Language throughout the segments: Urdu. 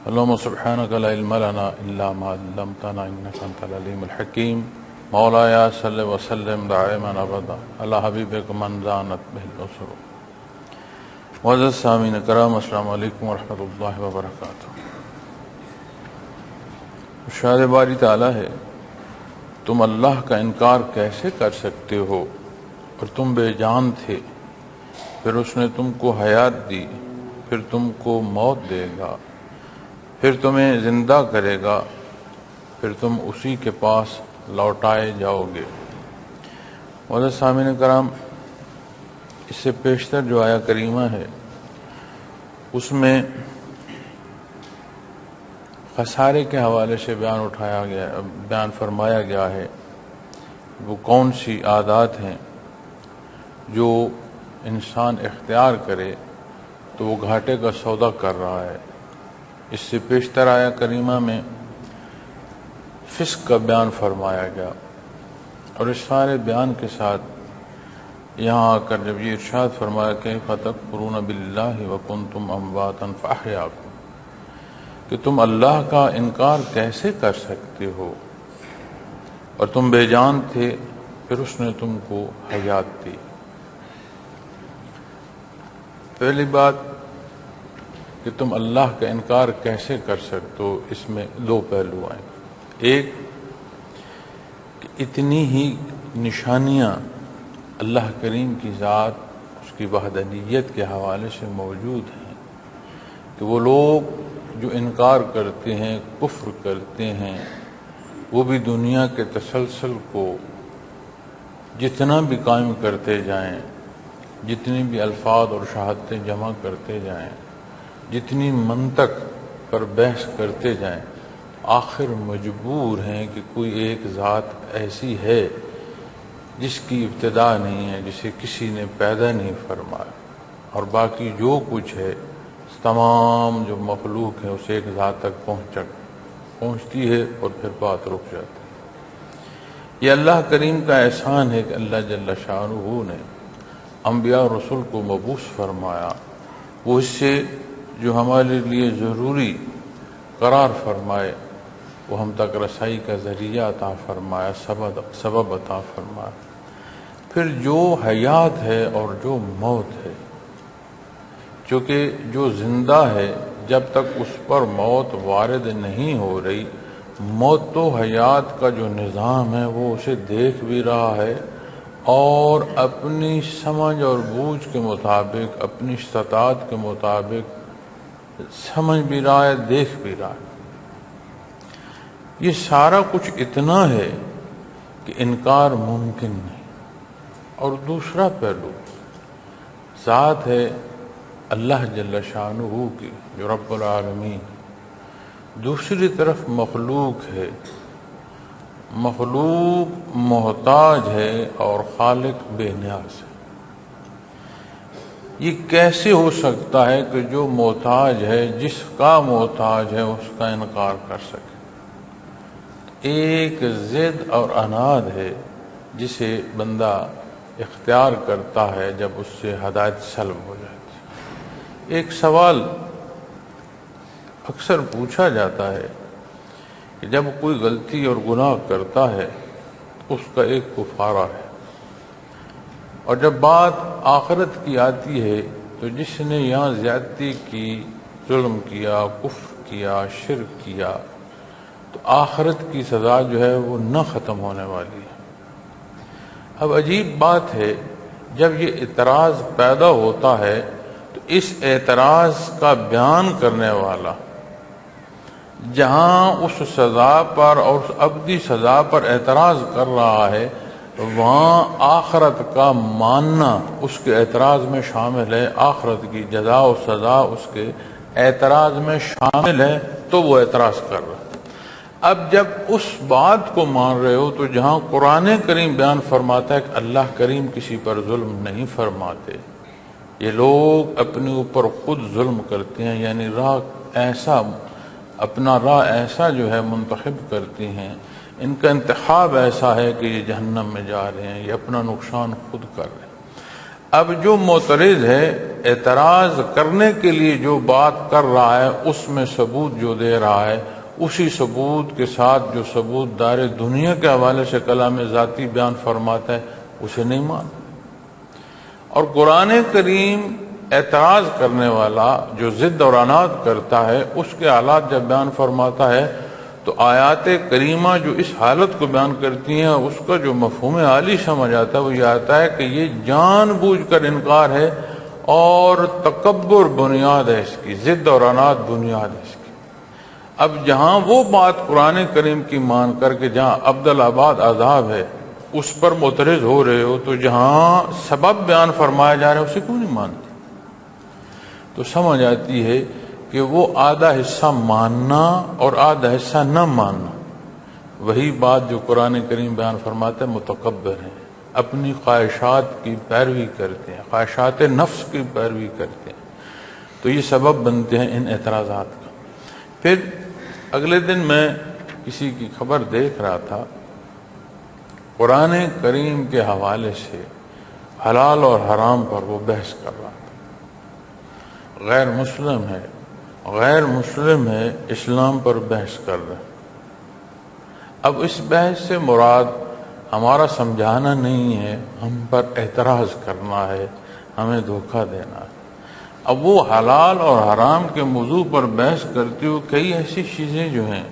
اللهم سبحانك لا علم لنا إلا ما علمتنا إنك أنت العليم الحكيم مولاي صل وسلم دائما أبدا على حبيبك من زانت به الأسر. معزز سامعین کرام، السلام علیکم ورحمۃ اللہ وبرکاتہ. ارشاد باری تعالیٰ ہے، تم اللہ کا انکار کیسے کر سکتے ہو اور تم بے جان تھے، پھر اس نے تم کو حیات دی، پھر تم کو موت دے گا، پھر تمہیں زندہ کرے گا، پھر تم اسی کے پاس لوٹائے جاؤ گے. معزز سامعین کرام، اس سے پیشتر جو آیا کریمہ ہے اس میں خسارے کے حوالے سے بیان فرمایا گیا ہے. وہ کون سی عادات ہیں جو انسان اختیار کرے تو وہ گھاٹے کا سودا کر رہا ہے. اس سے پیشتر آیا کریمہ میں فسق کا بیان فرمایا گیا، اور اس سارے بیان کے ساتھ یہاں آ کر جب یہ ارشاد فرمایا کہ فَتَكْفُرُونَ بِاللَّهِ وَكُنْتُمْ أَمْوَاتًا فَأَحْيَاكُمْ، کہ تم اللہ کا انکار کیسے کر سکتے ہو اور تم بے جان تھے، پھر اس نے تم کو حیات دی. پہلی بات کہ تم اللہ کا انکار کیسے کر سکتے ہو، اس میں دو پہلو ہیں. ایک کہ اتنی ہی نشانیاں اللہ کریم کی ذات، اس کی وحدانیت کے حوالے سے موجود ہیں کہ وہ لوگ جو انکار کرتے ہیں، کفر کرتے ہیں، وہ بھی دنیا کے تسلسل کو جتنا بھی قائم کرتے جائیں، جتنی بھی الفاظ اور شہادتیں جمع کرتے جائیں، جتنی منطق پر بحث کرتے جائیں، آخر مجبور ہیں کہ کوئی ایک ذات ایسی ہے جس کی ابتدا نہیں ہے، جسے کسی نے پیدا نہیں فرمایا، اور باقی جو کچھ ہے تمام جو مخلوق ہے اس ایک ذات تک پہنچتی ہے اور پھر بات رک جاتی ہے. یہ اللہ کریم کا احسان ہے کہ اللہ جل شانہ نے انبیاء اور رسول کو مبعوث فرمایا. وہ اس سے جو ہمارے لیے ضروری قرار فرمائے، وہ ہم تک رسائی کا ذریعہ عطا فرمایا، سبب عطا فرمایا. پھر جو حیات ہے اور جو موت ہے، چونکہ جو زندہ ہے جب تک اس پر موت وارد نہیں ہو رہی، موت تو حیات کا جو نظام ہے وہ اسے دیکھ بھی رہا ہے اور اپنی سمجھ اور بوجھ کے مطابق، اپنی استطاعت کے مطابق سمجھ بھی رہا ہے، دیکھ بھی رہا ہے. یہ سارا کچھ اتنا ہے کہ انکار ممکن نہیں. اور دوسرا پہلو ذات ہے اللہ جل شانہ کی جو رب العالمین، دوسری طرف مخلوق ہے، مخلوق محتاج ہے اور خالق بے نیاز ہے. یہ کیسے ہو سکتا ہے کہ جو محتاج ہے، جس کا محتاج ہے، اس کا انکار کر سکے؟ ایک ضد اور عناد ہے جسے بندہ اختیار کرتا ہے جب اس سے ہدایت سلب ہو جاتی ہے. ایک سوال اکثر پوچھا جاتا ہے کہ جب کوئی غلطی اور گناہ کرتا ہے تو اس کا ایک کفارہ ہے، اور جب بات آخرت کی آتی ہے تو جس نے یہاں زیادتی کی، ظلم کیا، کفر کیا، شرک کیا، تو آخرت کی سزا جو ہے وہ نہ ختم ہونے والی ہے. اب عجیب بات ہے، جب یہ اعتراض پیدا ہوتا ہے تو اس اعتراض کا بیان کرنے والا جہاں اس سزا پر اور اس ابدی سزا پر اعتراض کر رہا ہے، وہاں آخرت کا ماننا اس کے اعتراض میں شامل ہے، آخرت کی جزا و سزا اس کے اعتراض میں شامل ہے، تو وہ اعتراض کر رہا ہے. اب جب اس بات کو مان رہے ہو تو جہاں قرآن کریم بیان فرماتا ہے کہ اللہ کریم کسی پر ظلم نہیں فرماتے، یہ لوگ اپنے اوپر خود ظلم کرتے ہیں، یعنی اپنا راہ ایسا جو ہے منتخب کرتے ہیں، ان کا انتخاب ایسا ہے کہ یہ جہنم میں جا رہے ہیں، یہ اپنا نقصان خود کر رہے ہیں. اب جو معترض ہے اعتراض کرنے کے لیے جو بات کر رہا ہے اس میں ثبوت جو دے رہا ہے اسی ثبوت کے ساتھ جو ثبوت دار دنیا کے حوالے سے کلام ذاتی بیان فرماتا ہے اسے نہیں مانتا۔ اور قرآن کریم اعتراض کرنے والا جو ضد اور عناد کرتا ہے اس کے حالات جب بیان فرماتا ہے تو آیات کریمہ جو اس حالت کو بیان کرتی ہیں اس کا جو مفہوم عالی سمجھ آتا ہے وہ یہ آتا ہے کہ یہ جان بوجھ کر انکار ہے اور تکبر بنیاد ہے اس کی، ضد اور عناد بنیاد ہے اس کی۔ اب جہاں وہ بات قرآن کریم کی مان کر کے جہاں عبدالآباد عذاب ہے اس پر معترض ہو رہے ہو تو جہاں سبب بیان فرمایا جا رہا ہے اسے کیوں نہیں مانتے؟ تو سمجھ آتی ہے کہ وہ آدھا حصہ ماننا اور آدھا حصہ نہ ماننا وہی بات جو قرآن کریم بیان فرماتا ہے متکبر ہیں، اپنی خواہشات کی پیروی کرتے ہیں، خواہشات نفس کی پیروی کرتے ہیں، تو یہ سبب بنتے ہیں ان اعتراضات کا۔ پھر اگلے دن میں کسی کی خبر دیکھ رہا تھا، قرآن کریم کے حوالے سے حلال اور حرام پر وہ بحث کر رہا تھا۔ غیر مسلم ہے اسلام پر بحث کر رہے ہیں۔ اب اس بحث سے مراد ہمارا سمجھانا نہیں ہے، ہم پر اعتراض کرنا ہے، ہمیں دھوکہ دینا ہے۔ اب وہ حلال اور حرام کے موضوع پر بحث کرتے ہوئے کئی ایسی چیزیں جو ہیں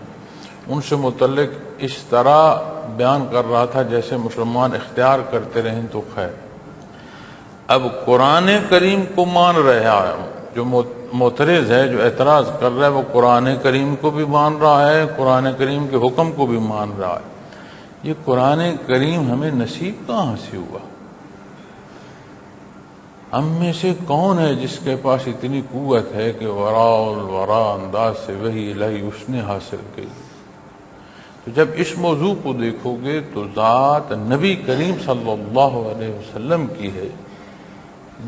ان سے متعلق اس طرح بیان کر رہا تھا جیسے مسلمان اختیار کرتے رہیں تو خیر۔ اب قرآن کریم کو مان رہا ہے، جو معترض ہے جو اعتراض کر رہا ہے وہ قرآن کریم کو بھی مان رہا ہے، قرآن کریم کے حکم کو بھی مان رہا ہے۔ یہ قرآن کریم ہمیں نصیب کہاں سے ہوا؟ ہم میں سے کون ہے جس کے پاس اتنی قوت ہے کہ وراء الورا انداز سے وہی الہی اس نے حاصل کی؟ تو جب اس موضوع کو دیکھو گے تو ذات نبی کریم صلی اللہ علیہ وسلم کی ہے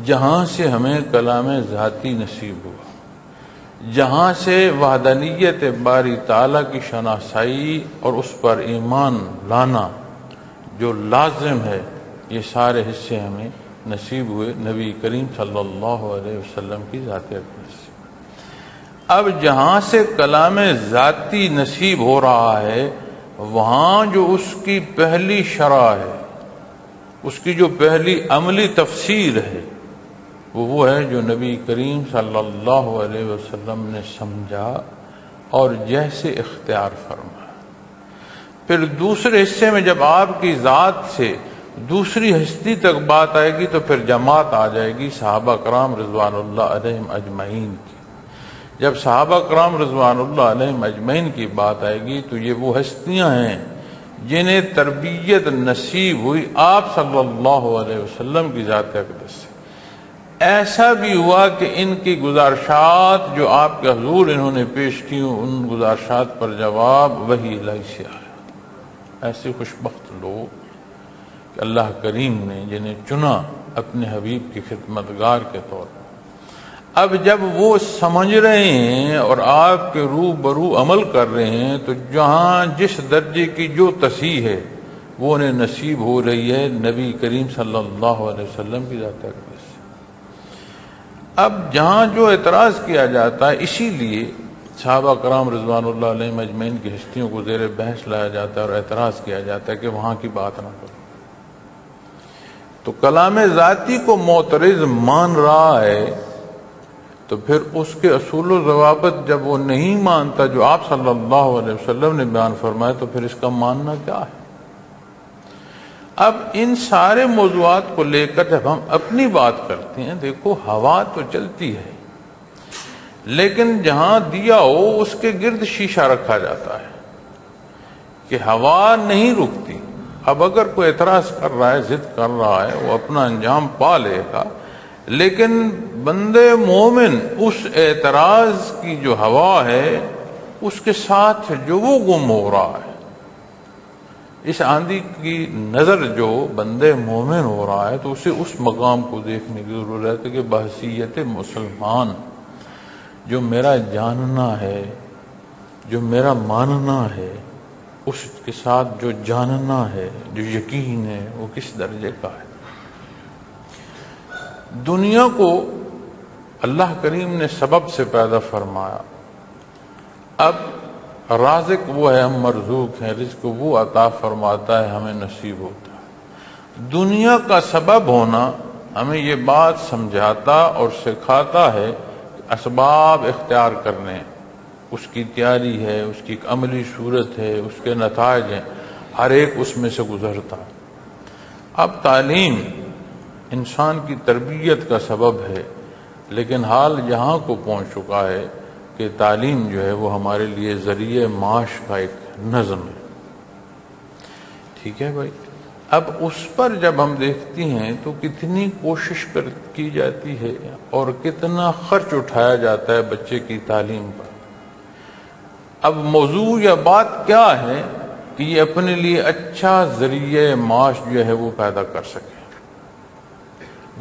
جہاں سے ہمیں کلام ذاتی نصیب ہوا، جہاں سے وحدانیت باری تعالیٰ کی شناسائی اور اس پر ایمان لانا جو لازم ہے، یہ سارے حصے ہمیں نصیب ہوئے نبی کریم صلی اللہ علیہ وسلم کی ذات اقدس سے۔ اب جہاں سے کلام ذاتی نصیب ہو رہا ہے وہاں جو اس کی پہلی شرح ہے، اس کی جو پہلی عملی تفسیر ہے وہ ہے جو نبی کریم صلی اللہ علیہ وسلم نے سمجھا اور جیسے اختیار فرمایا۔ پھر دوسرے حصے میں جب آپ کی ذات سے دوسری ہستی تک بات آئے گی تو پھر جماعت آ جائے گی صحابہ کرام رضوان اللہ علیہم اجمعین کی۔ جب صحابہ کرام رضوان اللہ علیہم اجمعین کی بات آئے گی تو یہ وہ ہستیاں ہیں جنہیں تربیت نصیب ہوئی آپ صلی اللہ علیہ وسلم کی ذات اقدس سے۔ ایسا بھی ہوا کہ ان کی گزارشات جو آپ کے حضور انہوں نے پیش کی ان گزارشات پر جواب وحی الہی سے آیا۔ ایسے خوشبخت لوگ کہ اللہ کریم نے جنہیں چنا اپنے حبیب کی خدمتگار کے طور پر۔ اب جب وہ سمجھ رہے ہیں اور آپ کے روبرو عمل کر رہے ہیں تو جہاں جس درجے کی جو تصحیح ہے وہ انہیں نصیب ہو رہی ہے نبی کریم صلی اللہ علیہ وسلم کی ذات اقدس سے۔ اب جہاں جو اعتراض کیا جاتا ہے اسی لیے صحابہ کرام رضوان اللہ علیہم اجمعین کی ہستیوں کو زیر بحث لایا جاتا ہے اور اعتراض کیا جاتا ہے کہ وہاں کی بات نہ کرو۔ تو کلام ذاتی کو معترض مان رہا ہے تو پھر اس کے اصول و ضوابط جب وہ نہیں مانتا جو آپ صلی اللہ علیہ وسلم نے بیان فرمایا تو پھر اس کا ماننا کیا ہے؟ اب ان سارے موضوعات کو لے کر جب ہم اپنی بات کرتے ہیں، دیکھو ہوا تو چلتی ہے لیکن جہاں دیا ہو اس کے گرد شیشہ رکھا جاتا ہے کہ ہوا نہیں رکتی۔ اب اگر کوئی اعتراض کر رہا ہے، ضد کر رہا ہے، وہ اپنا انجام پا لے گا، لیکن بندے مومن اس اعتراض کی جو ہوا ہے اس کے ساتھ جو وہ گم ہو رہا ہے، اس آندھی کی نظر جو بندے مومن ہو رہا ہے تو اسے اس مقام کو دیکھنے کی ضرورت ہے کہ بحیثیت مسلمان جو میرا جاننا ہے، جو میرا ماننا ہے، اس کے ساتھ جو جاننا ہے، جو یقین ہے، وہ کس درجے کا ہے۔ دنیا کو اللہ کریم نے سبب سے پیدا فرمایا، اب رازق وہ ہے، ہم مرزوق ہیں، رزق وہ عطا فرماتا ہے، ہمیں نصیب ہوتا ہے۔ دنیا کا سبب ہونا ہمیں یہ بات سمجھاتا اور سکھاتا ہے کہ اسباب اختیار کرنے، اس کی تیاری ہے، اس کی ایک عملی صورت ہے، اس کے نتائج ہیں، ہر ایک اس میں سے گزرتا ہے۔ اب تعلیم انسان کی تربیت کا سبب ہے، لیکن حال یہاں کو پہنچ چکا ہے کہ تعلیم جو ہے وہ ہمارے لیے ذریعہ معاش کا ایک نظم ہے۔ ٹھیک ہے بھائی، اب اس پر جب ہم دیکھتی ہیں تو کتنی کوشش کی جاتی ہے اور کتنا خرچ اٹھایا جاتا ہے بچے کی تعلیم پر۔ اب موضوع یا بات کیا ہے کہ یہ اپنے لیے اچھا ذریعہ معاش جو ہے وہ پیدا کر سکے،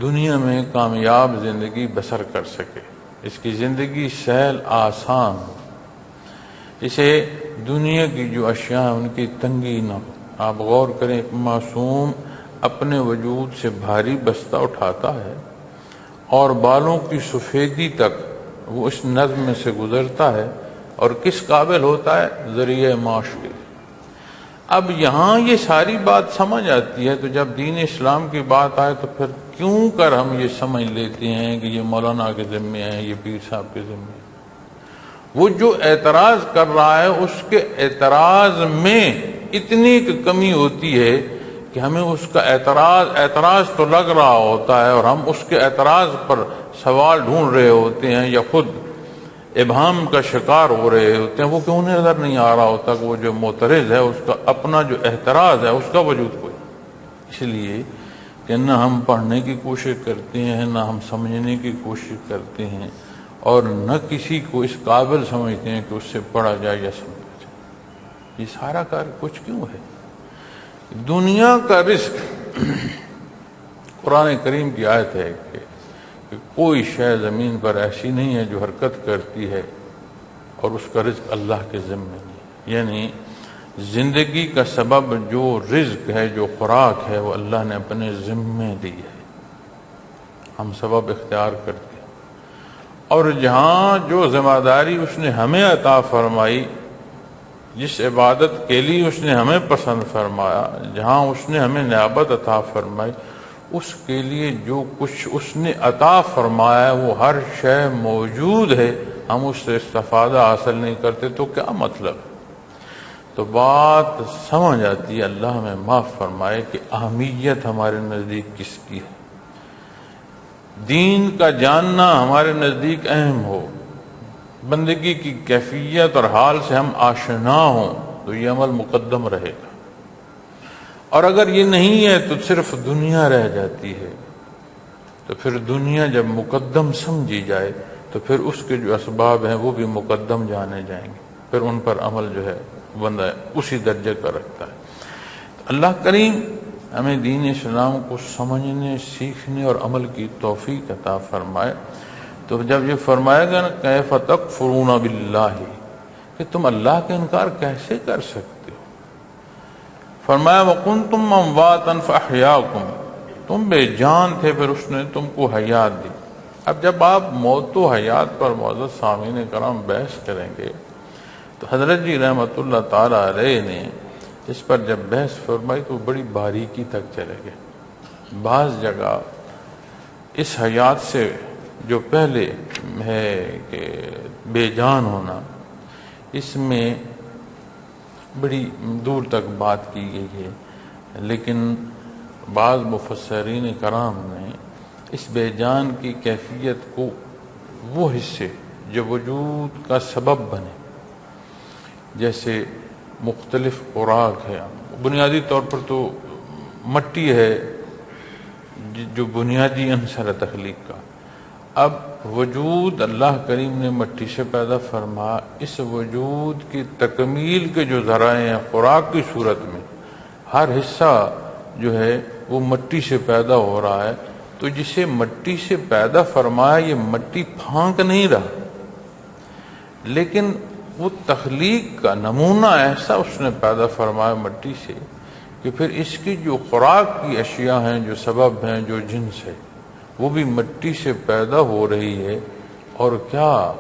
دنیا میں کامیاب زندگی بسر کر سکے، اس کی زندگی سہل آسان ہو، اسے دنیا کی جو اشیاء ہیں ان کی تنگی نہ ہو۔ آپ غور کریں، ایک معصوم اپنے وجود سے بھاری بستہ اٹھاتا ہے اور بالوں کی سفیدی تک وہ اس نظم میں سے گزرتا ہے، اور کس قابل ہوتا ہے؟ ذریعہ معاش کے۔ اب یہاں یہ ساری بات سمجھ آتی ہے، تو جب دین اسلام کی بات آئے تو پھر کیوں کر ہم یہ سمجھ لیتے ہیں کہ یہ مولانا کے ذمے ہیں، یہ پیر صاحب کے ذمے ہیں۔ وہ جو اعتراض کر رہا ہے اس کے اعتراض میں اتنی کمی ہوتی ہے کہ ہمیں اس کا اعتراض تو لگ رہا ہوتا ہے اور ہم اس کے اعتراض پر سوال ڈھونڈ رہے ہوتے ہیں یا خود ابہام کا شکار ہو رہے ہوتے ہیں، وہ کیوں نظر نہیں آ رہا ہوتا کہ وہ جو معترض ہے اس کا اپنا جو اعتراض ہے اس کا وجود کوئی۔ اس لیے کہ نہ ہم پڑھنے کی کوشش کرتے ہیں، نہ ہم سمجھنے کی کوشش کرتے ہیں، اور نہ کسی کو اس قابل سمجھتے ہیں کہ اس سے پڑھا جائے یا سمجھا جائے۔ یہ سارا کار کچھ کیوں ہے؟ دنیا کا رزق، قرآن کریم کی آیت ہے کہ کوئی شے زمین پر ایسی نہیں ہے جو حرکت کرتی ہے اور اس کا رزق اللہ کے ذمہ نہیں۔ یعنی زندگی کا سبب جو رزق ہے، جو خوراک ہے، وہ اللہ نے اپنے ذمہ دی ہے، ہم سبب اختیار کرتے ہیں، اور جہاں جو ذمہ داری اس نے ہمیں عطا فرمائی، جس عبادت کے لیے اس نے ہمیں پسند فرمایا، جہاں اس نے ہمیں نعمت عطا فرمائی، اس کے لیے جو کچھ اس نے عطا فرمایا وہ ہر شے موجود ہے، ہم اس سے استفادہ حاصل نہیں کرتے تو کیا مطلب؟ تو بات سمجھ آتی ہے، اللہ ہمیں معاف فرمائے کہ اہمیت ہمارے نزدیک کس کی ہے۔ دین کا جاننا ہمارے نزدیک اہم ہو، بندگی کی کیفیت اور حال سے ہم آشنا ہوں تو یہ عمل مقدم رہے گا، اور اگر یہ نہیں ہے تو صرف دنیا رہ جاتی ہے۔ تو پھر دنیا جب مقدم سمجھی جائے تو پھر اس کے جو اسباب ہیں وہ بھی مقدم جانے جائیں گے، پھر ان پر عمل جو ہے بندہ اسی درجے کا رکھتا ہے۔ اللہ کریم ہمیں دین اسلام کو سمجھنے، سیکھنے اور عمل کی توفیق عطا فرمائے۔ تو جب یہ فرمائے گا نا کیف تکفرون باللہ، کہ تم اللہ کا انکار کیسے کر سکتے ہو، فرمایا وکنتم امواتا فاحیاکم، تم بے جان تھے پھر اس نے تم کو حیات دی۔ اب جب آپ موت و حیات پر معزز سامعین کرام بحث کریں گے تو حضرت جی رحمۃ اللہ تعالی علیہ نے اس پر جب بحث فرمائی تو بڑی باریکی تک چلے گئے۔ بعض جگہ اس حیات سے جو پہلے ہے کہ بے جان ہونا، اس میں بڑی دور تک بات کی گئی ہے، لیکن بعض مفسرین کرام نے اس بے جان کی کیفیت کو وہ حصے جو وجود کا سبب بنے، جیسے مختلف خوراک ہے، بنیادی طور پر تو مٹی ہے جو بنیادی عنصر ہے تخلیق کا۔ اب وجود اللہ کریم نے مٹی سے پیدا فرما، اس وجود کی تکمیل کے جو ذرائع ہیں خوراک کی صورت میں، ہر حصہ جو ہے وہ مٹی سے پیدا ہو رہا ہے، تو جسے مٹی سے پیدا فرمایا یہ مٹی پھانک نہیں رہا، لیکن وہ تخلیق کا نمونہ ایسا اس نے پیدا فرمایا مٹی سے کہ پھر اس کی جو خوراک کی اشیاء ہیں، جو سبب ہیں، جو جنس ہے، وہ بھی مٹی سے پیدا ہو رہی ہے، اور کیا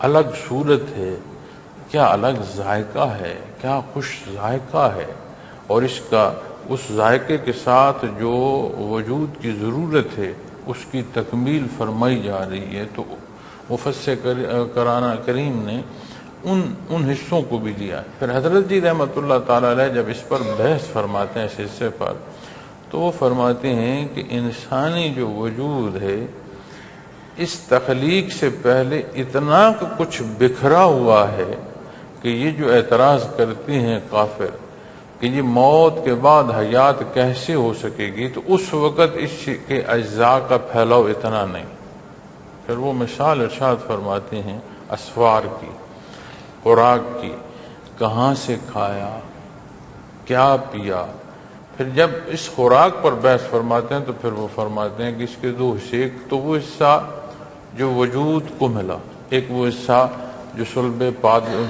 الگ صورت ہے، کیا الگ ذائقہ ہے، کیا خوش ذائقہ ہے، اور اس کا اس ذائقے کے ساتھ جو وجود کی ضرورت ہے اس کی تکمیل فرمائی جا رہی ہے۔ تو مفسر کریم نے ان حصوں کو بھی لیا۔ پھر حضرت جی رحمۃ اللہ تعالی علیہ جب اس پر بحث فرماتے ہیں اس حصے پر، تو وہ فرماتے ہیں کہ انسانی جو وجود ہے اس تخلیق سے پہلے اتنا کچھ بکھرا ہوا ہے کہ یہ جو اعتراض کرتے ہیں کافر کہ یہ موت کے بعد حیات کیسے ہو سکے گی، تو اس وقت اس کے اجزاء کا پھیلاؤ اتنا نہیں۔ پھر وہ مثال ارشاد فرماتے ہیں اسوار کی، خوراک کی، کہاں سے کھایا، کیا پیا۔ پھر جب اس خوراک پر بحث فرماتے ہیں تو پھر وہ فرماتے ہیں کہ اس کے دو حصے، ایک تو وہ حصہ جو وجود کو ملا، ایک وہ حصہ جو صلب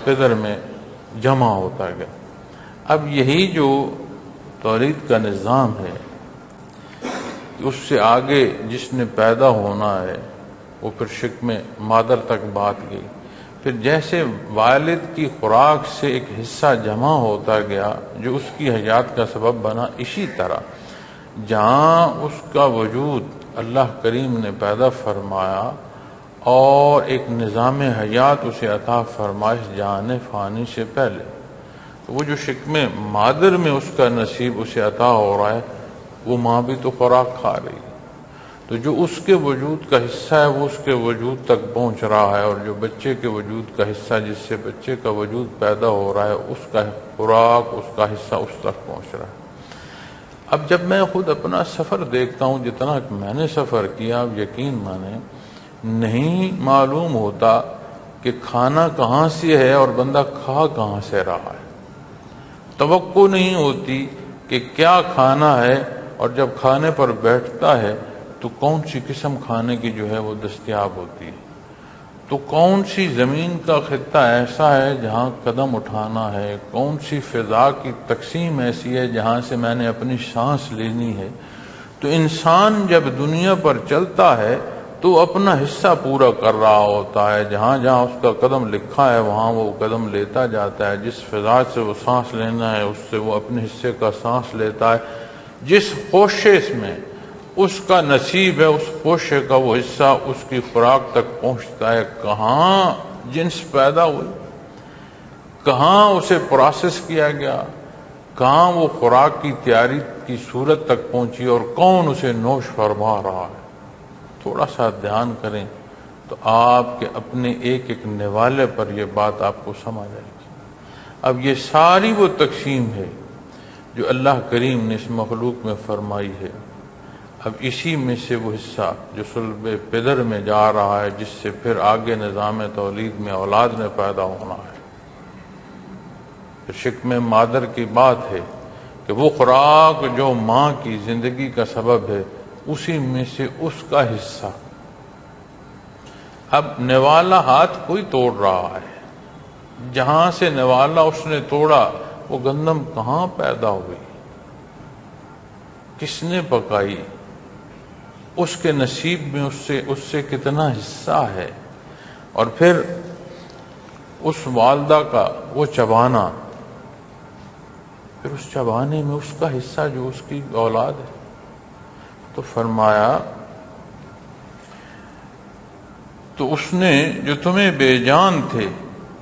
پدر میں جمع ہوتا گیا۔ اب یہی جو تولید کا نظام ہے، اس سے آگے جس نے پیدا ہونا ہے وہ پھر شکم مادر تک بات گئی۔ پھر جیسے والد کی خوراک سے ایک حصہ جمع ہوتا گیا جو اس کی حیات کا سبب بنا، اسی طرح جہاں اس کا وجود اللہ کریم نے پیدا فرمایا اور ایک نظام حیات اسے عطا فرمائش جہان فانی سے پہلے، تو وہ جو شکم مادر میں اس کا نصیب اسے عطا ہو رہا ہے، وہ ماں بھی تو خوراک کھا رہی ہے، تو جو اس کے وجود کا حصہ ہے وہ اس کے وجود تک پہنچ رہا ہے، اور جو بچے کے وجود کا حصہ جس سے بچے کا وجود پیدا ہو رہا ہے اس کا خوراک، اس کا حصہ اس تک پہنچ رہا ہے۔ اب جب میں خود اپنا سفر دیکھتا ہوں، جتنا میں نے سفر کیا، اب یقین مانیں نہیں معلوم ہوتا کہ کھانا کہاں سے ہے اور بندہ کھا کہاں سے رہا ہے۔ توقع نہیں ہوتی کہ کیا کھانا ہے، اور جب کھانے پر بیٹھتا ہے تو کون سی قسم کھانے کی جو ہے وہ دستیاب ہوتی ہے، تو کون سی زمین کا خطہ ایسا ہے جہاں قدم اٹھانا ہے، کون سی فضا کی تقسیم ایسی ہے جہاں سے میں نے اپنی سانس لینی ہے۔ تو انسان جب دنیا پر چلتا ہے تو اپنا حصہ پورا کر رہا ہوتا ہے، جہاں جہاں اس کا قدم لکھا ہے وہاں وہ قدم لیتا جاتا ہے، جس فضا سے وہ سانس لینا ہے اس سے وہ اپنے حصے کا سانس لیتا ہے، جس خوشے میں اس کا نصیب ہے اس خوشے کا وہ حصہ اس کی خوراک تک پہنچتا ہے۔ کہاں جنس پیدا ہوئی، کہاں اسے پروسیس کیا گیا، کہاں وہ خوراک کی تیاری کی صورت تک پہنچی، اور کون اسے نوش فرما رہا ہے۔ تھوڑا سا دھیان کریں تو آپ کے اپنے ایک ایک نوالے پر یہ بات آپ کو سمجھ آئے گی۔ اب یہ ساری وہ تقسیم ہے جو اللہ کریم نے اس مخلوق میں فرمائی ہے۔ اب اسی میں سے وہ حصہ جو صلب پدر میں جا رہا ہے، جس سے پھر آگے نظام تولید میں اولاد نے پیدا ہونا ہے۔ پھر شکم مادر کی بات ہے کہ وہ خوراک جو ماں کی زندگی کا سبب ہے، اسی میں سے اس کا حصہ۔ اب نوالا ہاتھ کوئی توڑ رہا ہے، جہاں سے نوالا اس نے توڑا وہ گندم کہاں پیدا ہوئی، کس نے پکائی، اس کے نصیب میں اس سے کتنا حصہ ہے، اور پھر اس والدہ کا وہ چبانا، پھر اس چبانے میں اس کا حصہ جو اس کی اولاد ہے۔ تو فرمایا تو اس نے جو تمہیں بے جان تھے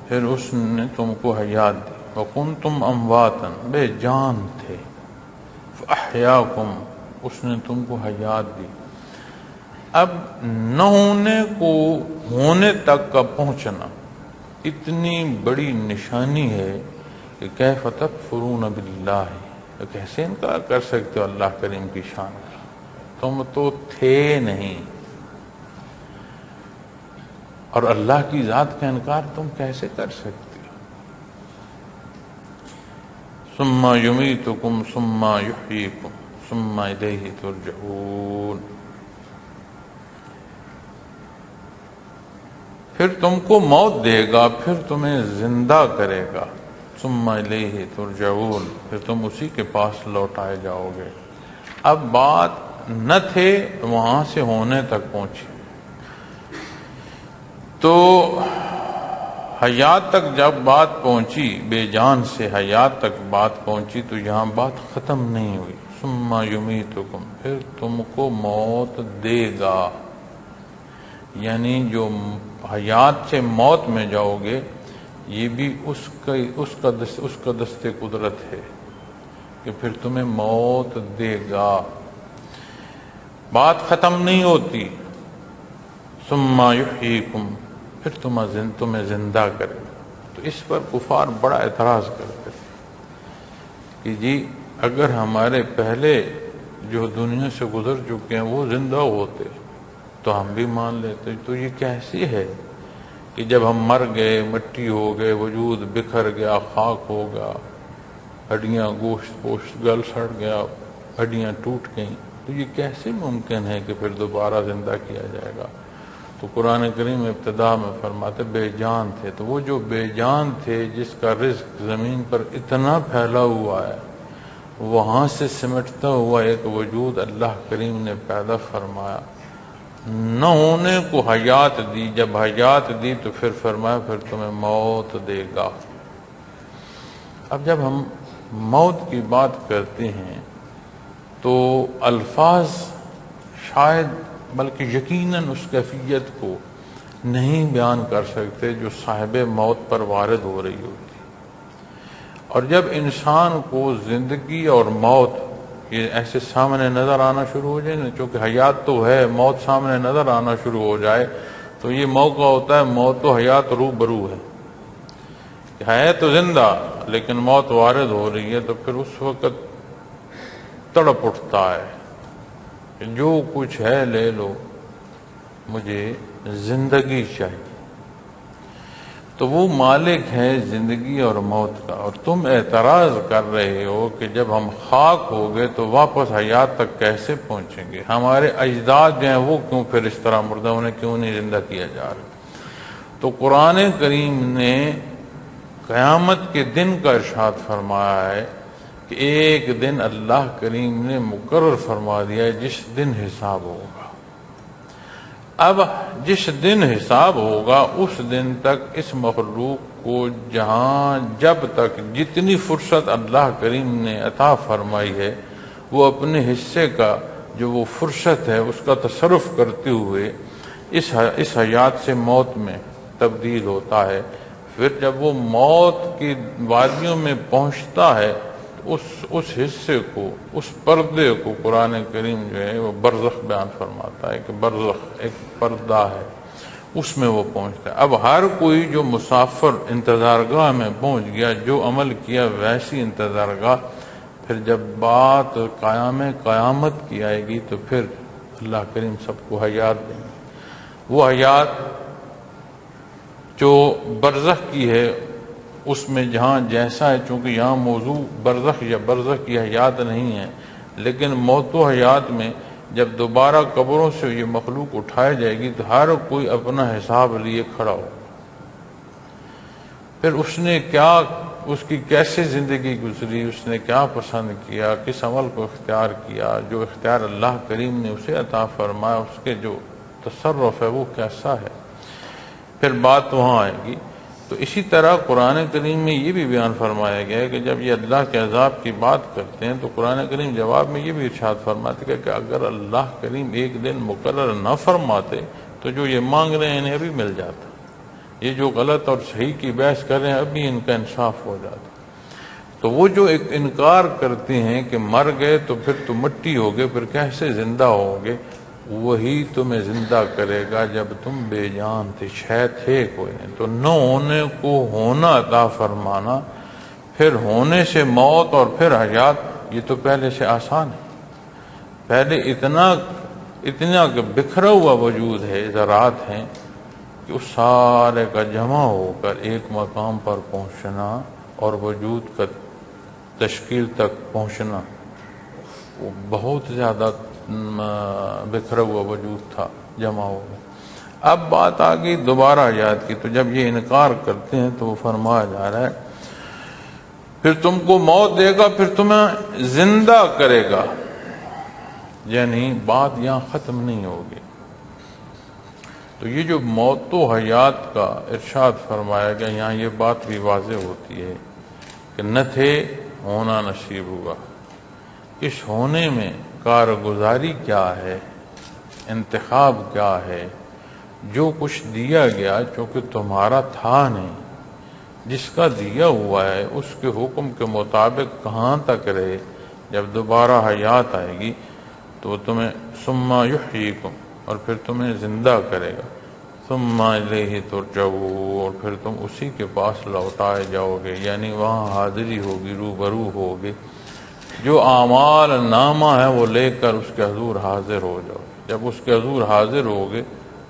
پھر اس نے تم کو حیات دی، وَكُنْتُمْ أَمْوَاتًا بے جان تھے، فَأَحْيَاكُمْ اس نے تم کو حیات دی۔ اب نہ ہونے کو ہونے تک کا پہنچنا اتنی بڑی نشانی ہے کہ کیف تکفرون باللہ، کیسے انکار کر سکتے ہو اللہ کریم کی شان کا، تم تو تھے نہیں، اور اللہ کی ذات کا انکار تم کیسے کر سکتے ہو۔ ثم یمیتکم ثم یحییکم ثم الیہ ترجعون، پھر تم کو موت دے گا، پھر تمہیں زندہ کرے گا، ثم الیہ ترجعون، پھر تم اسی کے پاس لوٹائے جاؤ گے۔ اب بات نہ تھے وہاں سے ہونے تک پہنچے. تو حیات تک جب بات پہنچی، بے جان سے حیات تک بات پہنچی، تو یہاں بات ختم نہیں ہوئی. ثم یمیتکم، پھر تم کو موت دے گا. یعنی جو حیات سے موت میں جاؤ گے، یہ بھی اس کا دست قدرت ہے کہ پھر تمہیں موت دے گا. بات ختم نہیں ہوتی. ثم یحییکم، پھر تمہیں زندہ کرے گا. تو اس پر کفار بڑا اعتراض کرتے تھے کہ جی اگر ہمارے پہلے جو دنیا سے گزر چکے ہیں وہ زندہ ہوتے تو ہم بھی مان لیتے. تو یہ کیسی ہے کہ جب ہم مر گئے، مٹی ہو گئے، وجود بکھر گیا، خاک ہو گیا، ہڈیاں گوشت پوشت گل سڑ گیا، ہڈیاں ٹوٹ گئیں، تو یہ کیسے ممکن ہے کہ پھر دوبارہ زندہ کیا جائے گا؟ تو قرآن کریم ابتدا میں فرماتے بے جان تھے. تو وہ جو بے جان تھے، جس کا رزق زمین پر اتنا پھیلا ہوا ہے، وہاں سے سمٹتا ہوا ایک وجود اللہ کریم نے پیدا فرمایا. نہ ہونے کو حیات دی. جب حیات دی تو پھر فرمایا پھر تمہیں موت دے گا. اب جب ہم موت کی بات کرتے ہیں تو الفاظ شاید بلکہ یقیناً اس کیفیت کو نہیں بیان کر سکتے جو صاحب موت پر وارد ہو رہی ہوتی. اور جب انسان کو زندگی اور موت یہ ایسے سامنے نظر آنا شروع ہو جائے نا، چونکہ حیات تو ہے، موت سامنے نظر آنا شروع ہو جائے تو یہ موقع ہوتا ہے موت و حیات روبرو ہے تو زندہ لیکن موت وارد ہو رہی ہے. تو پھر اس وقت تڑپ اٹھتا ہے کہ جو کچھ ہے لے لو، مجھے زندگی چاہیے. تو وہ مالک ہے زندگی اور موت کا. اور تم اعتراض کر رہے ہو کہ جب ہم خاک ہو گئے تو واپس حیات تک کیسے پہنچیں گے؟ ہمارے اجداد جو ہیں وہ کیوں پھر اس طرح مردہ انہیں کیوں نہیں زندہ کیا جا رہا؟ تو قرآن کریم نے قیامت کے دن کا ارشاد فرمایا ہے کہ ایک دن اللہ کریم نے مقرر فرما دیا ہے جس دن حساب ہوگا. اب جس دن حساب ہوگا اس دن تک اس مخلوق کو جہاں جب تک جتنی فرصت اللہ کریم نے عطا فرمائی ہے وہ اپنے حصے کا جو وہ فرصت ہے اس کا تصرف کرتے ہوئے اس حیات سے موت میں تبدیل ہوتا ہے. پھر جب وہ موت کی وادیوں میں پہنچتا ہے اس حصے کو، اس پردے کو قرآن کریم جو ہے وہ برزخ بیان فرماتا ہے کہ برزخ ایک پردہ ہے، اس میں وہ پہنچتا ہے. اب ہر کوئی جو مسافر انتظارگاہ میں پہنچ گیا، جو عمل کیا ویسی انتظارگاہ، پھر جب بات قیامت کی آئے گی تو پھر اللہ کریم سب کو حیات دیں گے. وہ حیات جو برزخ کی ہے اس میں جہاں جیسا ہے، چونکہ یہاں موضوع برزخ یا برزخ کی حیات نہیں ہے، لیکن موت و حیات میں جب دوبارہ قبروں سے یہ مخلوق اٹھائی جائے گی تو ہر کوئی اپنا حساب لیے کھڑا ہو. پھر اس نے کیا، اس کی کیسے زندگی گزری، اس نے کیا پسند کیا، کس عمل کو اختیار کیا، جو اختیار اللہ کریم نے اسے عطا فرمایا، اس کے جو تصرف ہے وہ کیسا ہے، پھر بات وہاں آئے گی. تو اسی طرح قرآن کریم میں یہ بھی بیان فرمایا گیا ہے کہ جب یہ اللہ کے عذاب کی بات کرتے ہیں تو قرآن کریم جواب میں یہ بھی ارشاد فرماتے کہ اگر اللہ کریم ایک دن مقرر نہ فرماتے تو جو یہ مانگ رہے ہیں انہیں ابھی مل جاتا. یہ جو غلط اور صحیح کی بحث کر رہے ہیں ابھی ان کا انصاف ہو جاتا. تو وہ جو ایک انکار کرتے ہیں کہ مر گئے تو پھر تو مٹی ہو گئے، پھر کیسے زندہ ہوگے، وہی تمہیں زندہ کرے گا جب تم بے جان تھے، شے تھے کوئی نہیں. تو نہ ہونے کو ہونا عطا فرمانا، پھر ہونے سے موت اور پھر حیات، یہ تو پہلے سے آسان ہے. پہلے اتنا کہ بکھرا ہوا وجود ہے، ذرات ہیں، کہ اس سارے کا جمع ہو کر ایک مقام پر پہنچنا اور وجود کا تشکیل تک پہنچنا، وہ بہت زیادہ بکھرا ہوا وجود تھا، جمع ہو گیا. اب بات آ گئی دوبارہ حیات کی. تو جب یہ انکار کرتے ہیں تو وہ فرمایا جا رہا ہے پھر تم کو موت دے گا، پھر تمہیں زندہ کرے گا. یعنی بات یہاں ختم نہیں ہوگی۔ تو یہ جو موت و حیات کا ارشاد فرمایا گیا، یہاں یہ بات بھی واضح ہوتی ہے کہ نہ تھے ہونا نصیب ہوا۔ اس ہونے میں کارگزاری کیا ہے، انتخاب کیا ہے؟ جو کچھ دیا گیا چونکہ تمہارا تھا نہیں، جس کا دیا ہوا ہے اس کے حکم کے مطابق کہاں تک رہے۔ جب دوبارہ حیات آئے گی تو تمہیں ثم یحییکم، اور پھر تمہیں زندہ کرے گا، ثم الیہ ترجعون، اور پھر تم اسی کے پاس لوٹائے جاؤ گے، یعنی وہاں حاضری ہوگی، روبرو ہوگے۔ جو اعمال نامہ ہے وہ لے کر اس کے حضور حاضر ہو جاؤ۔ جب اس کے حضور حاضر ہوگے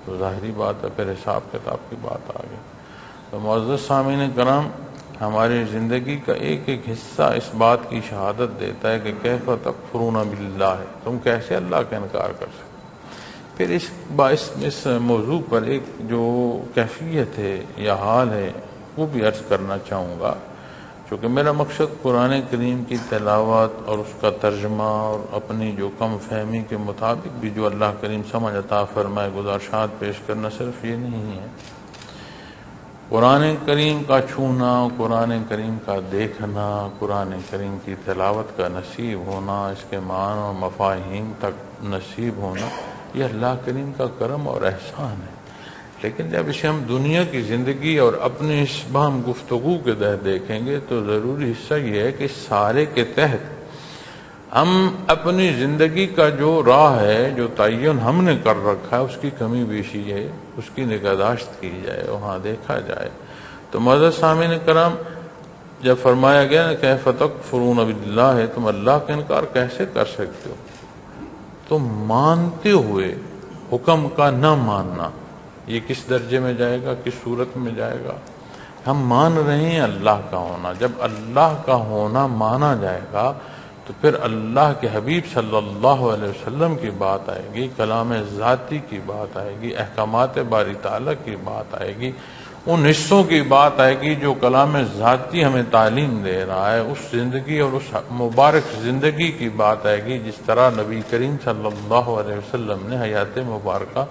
تو ظاہری بات ہے پھر حساب کتاب کی بات آ گئی۔ تو معزز سامعین کرام، ہماری زندگی کا ایک ایک حصہ اس بات کی شہادت دیتا ہے کہ کیف تکفرون باللہ، تم کیسے اللہ کا انکار کر سکتے۔ پھر اس موضوع پر ایک جو کیفیت ہے یا حال ہے وہ بھی عرض کرنا چاہوں گا، چونکہ میرا مقصد قرآن کریم کی تلاوت اور اس کا ترجمہ اور اپنی جو کم فہمی کے مطابق بھی جو اللہ کریم سمجھ عطا فرمائے گزارشات پیش کرنا صرف یہ نہیں ہے۔ قرآن کریم کا چھونا، قرآن کریم کا دیکھنا، قرآن کریم کی تلاوت کا نصیب ہونا، اس کے معنی و مفاہیم تک نصیب ہونا، یہ اللہ کریم کا کرم اور احسان ہے۔ لیکن جب اسے ہم دنیا کی زندگی اور اپنی اس باہم گفتگو کے تحت دیکھیں گے تو ضروری حصہ یہ ہے کہ سارے کے تحت ہم اپنی زندگی کا جو راہ ہے، جو تعین ہم نے کر رکھا ہے، اس کی کمی بیشی ہے، اس کی نگہداشت کی جائے، وہاں دیکھا جائے۔ تو معزز سامعین کرام، جب فرمایا گیا نا کیف تکفرون باللہ، تم اللہ کا انکار کیسے کر سکتے ہو؟ تم مانتے ہوئے حکم کا نہ ماننا، یہ کس درجے میں جائے گا، کس صورت میں جائے گا؟ ہم مان رہے ہیں اللہ کا ہونا، جب اللہ کا ہونا مانا جائے گا تو پھر اللہ کے حبیب صلی اللہ علیہ وسلم کی بات آئے گی، کلام ذاتی کی بات آئے گی، احکامات باری تعالیٰ کی بات آئے گی، ان حصوں کی بات آئے گی جو کلام ذاتی ہمیں تعلیم دے رہا ہے، اس زندگی اور اس مبارک زندگی کی بات آئے گی جس طرح نبی کریم صلی اللہ علیہ وسلم نے حیات مبارکہ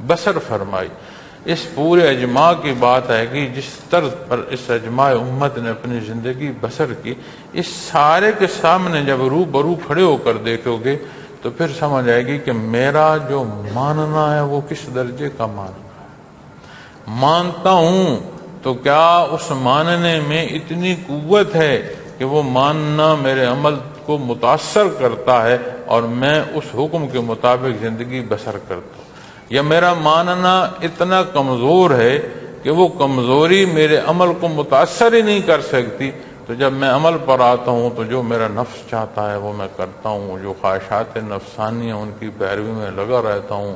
بسر فرمائی۔ اس پورے اجماع کی بات آئے گی جس طرز پر اس اجماع امت نے اپنی زندگی بسر کی۔ اس سارے کے سامنے جب روبرو کھڑے ہو کر دیکھو گے تو پھر سمجھ آئے گی کہ میرا جو ماننا ہے وہ کس درجے کا ماننا ہے۔ مانتا ہوں تو کیا اس ماننے میں اتنی قوت ہے کہ وہ ماننا میرے عمل کو متاثر کرتا ہے اور میں اس حکم کے مطابق زندگی بسر کرتا ہوں، یا میرا ماننا اتنا کمزور ہے کہ وہ کمزوری میرے عمل کو متاثر ہی نہیں کر سکتی۔ تو جب میں عمل پر آتا ہوں تو جو میرا نفس چاہتا ہے وہ میں کرتا ہوں، جو خواہشات نفسانی ہیں ان کی پیروی میں لگا رہتا ہوں،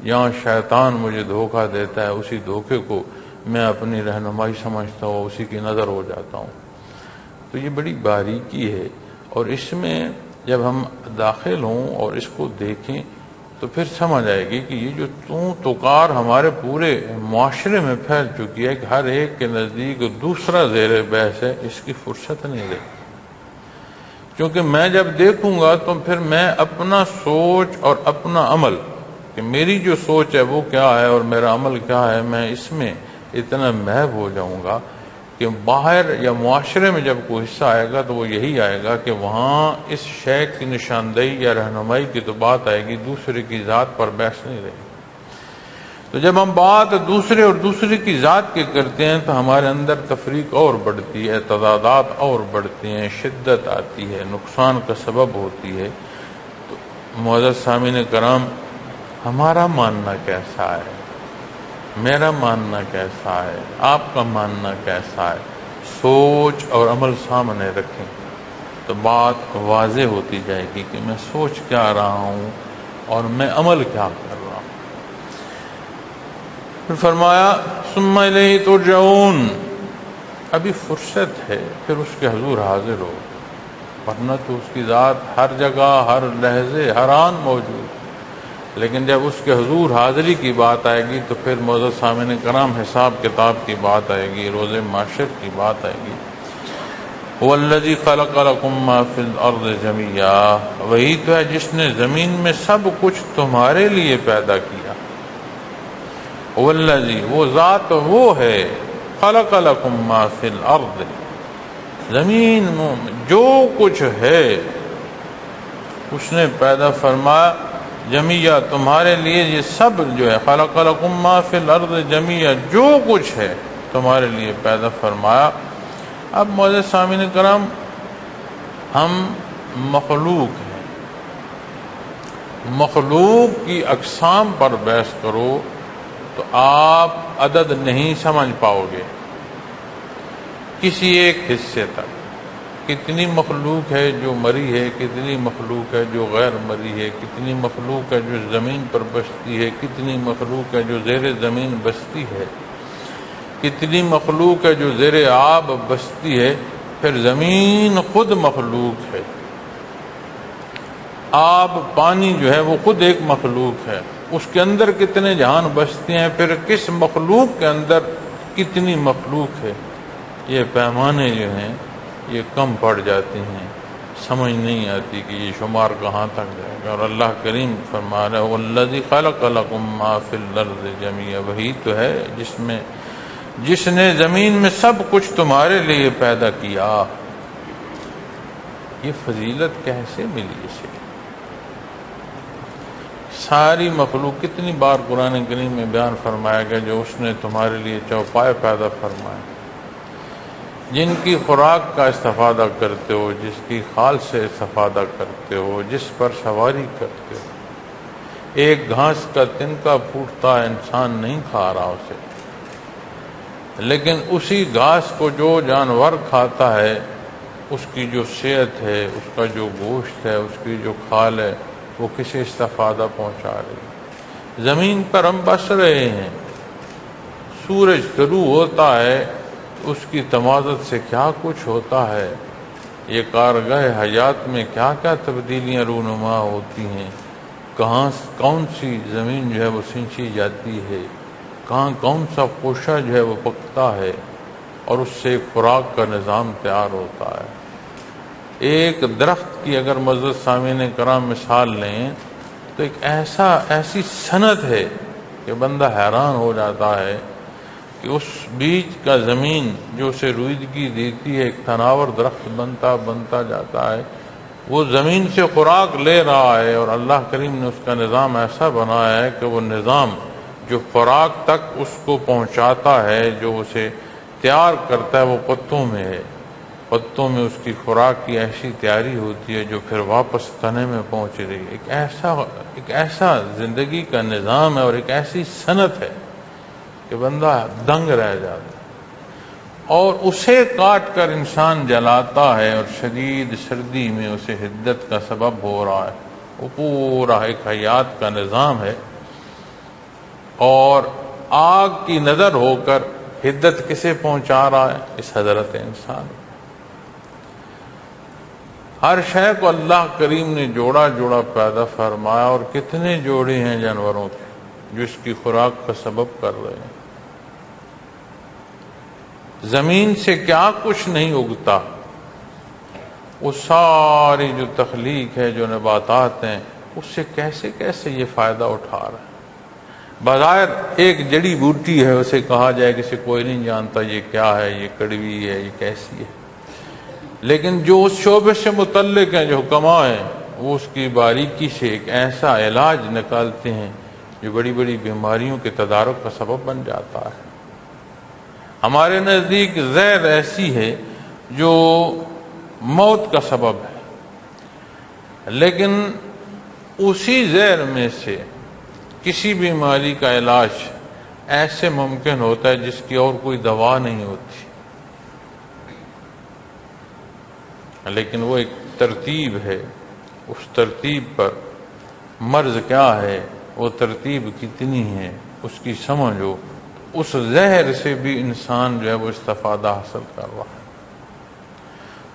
یہاں شیطان مجھے دھوکہ دیتا ہے اسی دھوکے کو میں اپنی رہنمائی سمجھتا ہوں، اسی کی نظر ہو جاتا ہوں۔ تو یہ بڑی باریکی ہے، اور اس میں جب ہم داخل ہوں اور اس کو دیکھیں تو پھر سمجھ آئے گی کہ یہ جو تکار ہمارے پورے معاشرے میں پھیل چکی ہے کہ ہر ایک کے نزدیک دوسرا زیر بحث ہے، اس کی فرصت نہیں رہی۔ کیونکہ میں جب دیکھوں گا تو پھر میں اپنا سوچ اور اپنا عمل، کہ میری جو سوچ ہے وہ کیا ہے اور میرا عمل کیا ہے، میں اس میں اتنا محو ہو جاؤں گا کہ باہر یا معاشرے میں جب کوئی حصہ آئے گا تو وہ یہی آئے گا کہ وہاں اس شے کی نشاندہی یا رہنمائی کی تو بات آئے گی، دوسرے کی ذات پر بحث نہیں رہے گی۔ تو جب ہم بات دوسرے اور دوسرے کی ذات کے کرتے ہیں تو ہمارے اندر تفریق اور بڑھتی ہے، تضادات اور بڑھتی ہیں، شدت آتی ہے، نقصان کا سبب ہوتی ہے۔ تو معزز سامعین کرام، ہمارا ماننا کیسا ہے، میرا ماننا کیسا ہے، آپ کا ماننا کیسا ہے؟ سوچ اور عمل سامنے رکھیں تو بات واضح ہوتی جائے گی کہ میں سوچ کیا رہا ہوں اور میں عمل کیا کر رہا ہوں۔ پھر فرمایا ثم الیہ ترجعون، ابھی فرصت ہے، پھر اس کے حضور حاضر ہو، ورنہ تو اس کی ذات ہر جگہ، ہر لحظے، ہر آن موجود۔ لیکن جب اس کے حضور حاضری کی بات آئے گی تو پھر معزز سامعین کرام حساب کتاب کی بات آئے گی، روز محشر کی بات آئے گی۔ والذی خلق لکم ما فی الارض جمیعا، وہی تو ہے جس نے زمین میں سب کچھ تمہارے لیے پیدا کیا. والذی، وہ ذات وہ ہے، خلق لکم ما فی الارض، زمین میں جو کچھ ہے اس نے پیدا فرمایا جمیعا تمہارے لیے. یہ سب جو ہے خلق لکم ما فی الارض جمیعا، جو کچھ ہے تمہارے لیے پیدا فرمایا. اب معزز سامعین کرام، ہم مخلوق ہیں، مخلوق کی اقسام پر بحث کرو تو آپ عدد نہیں سمجھ پاؤ گے کسی ایک حصے تک. کتنی مخلوق ہے جو مری ہے، کتنی مخلوق ہے جو غیر مری ہے، کتنی مخلوق ہے جو زمین پر بستی ہے، کتنی مخلوق ہے جو زیر زمین بستی ہے، کتنی مخلوق ہے جو زیر آب بستی ہے. پھر زمین خود مخلوق ہے، آب پانی جو ہے وہ خود ایک مخلوق ہے. اس کے اندر کتنے جہان بستے ہیں، پھر کس مخلوق کے اندر کتنی مخلوق ہے. یہ پیمانے جو ہیں یہ کم پڑ جاتے ہیں، سمجھ نہیں آتی کہ یہ شمار کہاں تک جائے گا. اور اللہ کریم فرما رہا ہے والذی خلق لکم ما فی الارض جمیعا، وہی تو ہے جس نے زمین میں سب کچھ تمہارے لیے پیدا کیا. یہ فضیلت کیسے ملی اسے؟ ساری مخلوق، کتنی بار قرآن کریم میں بیان فرمایا گیا جو اس نے تمہارے لیے چوپائے پیدا فرمائے، جن کی خوراک کا استفادہ کرتے ہو، جس کی خال سے استفادہ کرتے ہو، جس پر سواری کرتے ہو. ایک گھاس کا تنکا پھوٹتا ہے، انسان نہیں کھا رہا اسے، لیکن اسی گھاس کو جو جانور کھاتا ہے اس کی جو صحت ہے، اس کا جو گوشت ہے، اس کی جو کھال ہے، وہ کسے استفادہ پہنچا رہی ہے. زمین پر ہم بس رہے ہیں، سورج طلوع ہوتا ہے اس کی تمازت سے کیا کچھ ہوتا ہے. یہ کارگاہ حیات میں کیا کیا تبدیلیاں رونما ہوتی ہیں. کہاں کون سی زمین جو ہے وہ سینچی جاتی ہے، کہاں کون سا خوشہ جو ہے وہ پکتا ہے، اور اس سے خوراک کا نظام تیار ہوتا ہے. ایک درخت کی اگر معزز سامعین کرام مثال لیں تو ایک ایسی صنعت ہے کہ بندہ حیران ہو جاتا ہے کہ اس بیج کا زمین جو اسے رویدگی دیتی ہے، ایک تناور درخت بنتا جاتا ہے، وہ زمین سے خوراک لے رہا ہے. اور اللہ کریم نے اس کا نظام ایسا بنایا ہے کہ وہ نظام جو خوراک تک اس کو پہنچاتا ہے، جو اسے تیار کرتا ہے، وہ پتوں میں ہے. پتوں میں اس کی خوراک کی ایسی تیاری ہوتی ہے جو پھر واپس تنے میں پہنچ رہی ہے. ایک ایسا زندگی کا نظام ہے اور ایک ایسی صنعت ہے کہ بندہ دنگ رہ جاتا ہے. اور اسے کاٹ کر انسان جلاتا ہے اور شدید سردی میں اسے حدت کا سبب ہو رہا ہے. وہ پورا ایک حیات کا نظام ہے. اور آگ کی نظر ہو کر حدت کسے پہنچا رہا ہے؟ اس حضرت انسان. ہر شے کو اللہ کریم نے جوڑا جوڑا پیدا فرمایا، اور کتنے جوڑے ہیں جانوروں کے جو اس کی خوراک کا سبب کر رہے ہیں. زمین سے کیا کچھ نہیں اگتا، وہ ساری جو تخلیق ہے، جو نباتات ہیں، اس سے کیسے کیسے یہ فائدہ اٹھا رہا ہے. بظاہر ایک جڑی بوٹی ہے، اسے کہا جائے کسی کوئی نہیں جانتا یہ کیا ہے، یہ کڑوی ہے، یہ کیسی ہے، لیکن جو اس شعبے سے متعلق ہیں، جو حکماء ہیں، وہ اس کی باریکی سے ایک ایسا علاج نکالتے ہیں جو بڑی بڑی بیماریوں کے تدارک کا سبب بن جاتا ہے. ہمارے نزدیک زہر ایسی ہے جو موت کا سبب ہے، لیکن اسی زہر میں سے کسی بیماری کا علاج ایسے ممکن ہوتا ہے جس کی اور کوئی دوا نہیں ہوتی، لیکن وہ ایک ترتیب ہے. اس ترتیب پر مرض کیا ہے، وہ ترتیب کتنی ہے، اس کی سمجھ ہو، اس زہر سے بھی انسان جو ہے وہ استفادہ حاصل کر رہا ہے.